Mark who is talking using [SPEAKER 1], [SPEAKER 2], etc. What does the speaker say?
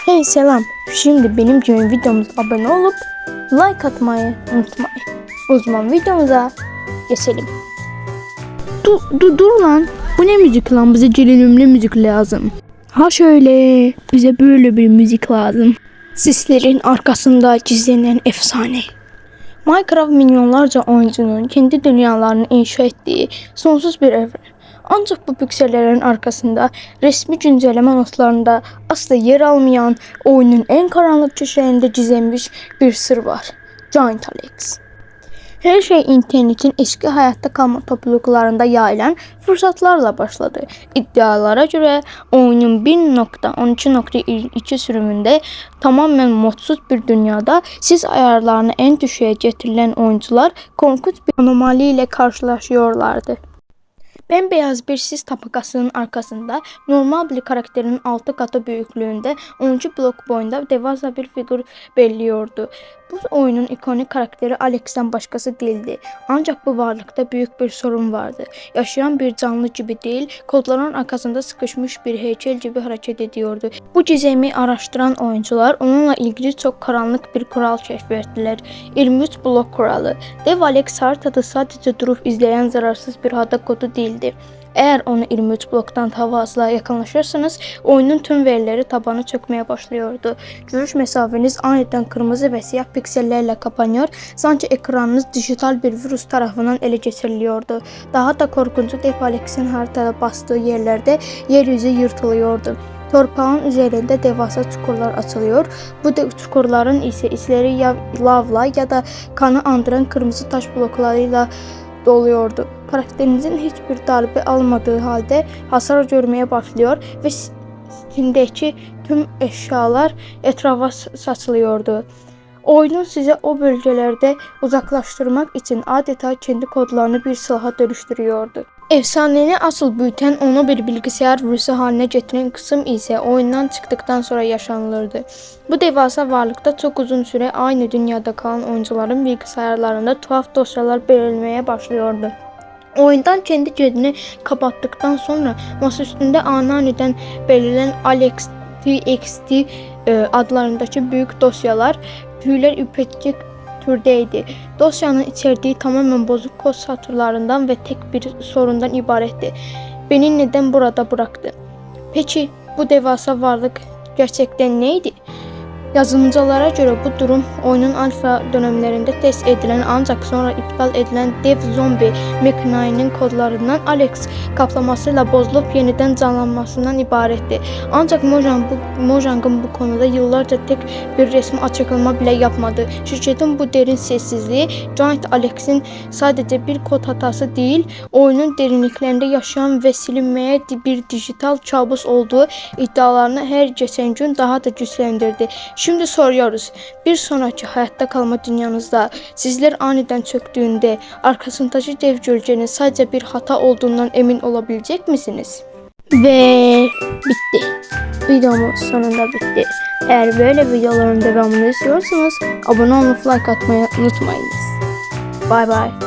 [SPEAKER 1] Hey selam. Şimdi benim gibi videomuza abone olup like atmayı unutmayın. O zaman videomuza geçelim. Dur lan. Bu ne müzik lan? Bize gerilimli müzik lazım. Ha şöyle. Bize böyle bir müzik lazım. Sislerin arkasında gizlenen efsane. Minecraft milyonlarca oyuncunun kendi dünyalarını inşa ettiği sonsuz bir evren. Ancak bu piksellerin arkasında resmi güncelleme notlarında asla yer almayan oyunun en karanlık köşelerinde gizlenmiş bir sır var. Giant Alex. Her şey internetin eski hayatta kalma topluluklarında yayılan fırsatlarla başladı. İddialara göre oyunun 1.12.2 sürümünde tamamen modsuz bir dünyada siz ayarlarını en düşüğe getirilen oyuncular korkunç bir anomali ile karşılaşıyorlardı. Bembeyaz bir sis tabakasının arkasında normal bir karakterin 6 katı büyüklüğünde 10. blok boyunda devasa bir figür belliyordu. Bu oyunun ikonik karakteri Alex'ten başkası değildi. Ancak bu varlıkta büyük bir sorun vardı. Yaşayan bir canlı gibi değil, kodların arkasında sıkışmış bir heykel gibi hareket ediyordu. Bu gizemi araştıran oyuncular onunla ilgili çok karanlık bir kural keşfettiler. 23 blok kuralı. Dev Alex haritada sadece durup izleyen zararsız bir ada kodu değildi. Eğer onu 23 bloktan fazla yakınlaşırsanız oyunun tüm verileri tabana çökmeye başlıyordu. Görüş mesafeniz aniden kırmızı ve siyah piksellerle kapanıyor, sanki ekranınız dijital bir virüs tarafından ele geçiriliyordu. Daha da korkuncu Dev Alex'in haritada bastığı yerlerde yeryüzü yırtılıyordu. Torpağın üzerinde devasa çukurlar açılıyor. Bu çukurların ise içleri ya lavla ya da kanı andıran kırmızı taş bloklarıyla doluyordu. Karakterinizin hiçbir darbe almadığı halde hasar görmeye başlıyor ve Steam'deki tüm eşyalar etrafa saçılıyordu. Oyunun size o bölgelerde uzaklaştırmak için adeta kendi kodlarını bir silaha dönüştürüyordu. Efsaneni asıl büyüten, onu bir bilgisayar virüsü haline getiren kısım ise oyundan çıktıktan sonra yaşanılırdı. Bu devasa varlıkta çok uzun süre aynı dünyada kalan oyuncuların bilgisayarlarında tuhaf dosyalar belirmeye başlıyordu. Oyundan kendi kendini kapattıktan sonra masaüstünde aniden belirlen Alex TXT adlarındaki büyük dosyalar tüyler ürpecek türdeydi. Dosyanın içerdiği tamamen bozuk kod satırlarından ve tek bir sorundan ibaretti. Beni neden burada bıraktı? Peki bu devasa varlık gerçekten neydi? Yazılımcılara göre bu durum oyunun alfa dönemlerinde test edilen ancak sonra iptal edilen Dev Zombie Mekaniğinin kodlarından Alex kaplamasıyla bozulup yeniden canlanmasından ibaretti. Ancak Mojang'ın bu konuda yıllarca tek bir resmi açıklama bile yapmadı. Şirketin bu derin sessizliği Giant Alex'in sadece bir kod hatası değil, oyunun derinliklerinde yaşayan ve silinmeye bir dijital kabus olduğu iddialarını her geçen gün daha da güçlendirdi. Şimdi soruyoruz, bir sonraki hayatta kalma dünyanızda sizler aniden çöktüğünde arkasındaki dev gölgenin sadece bir hata olduğundan emin olabilecek misiniz? Ve bitti. Videomuz sonunda bitti. Eğer böyle videoların devamını istiyorsanız abone olup like atmayı unutmayınız. Bye bye.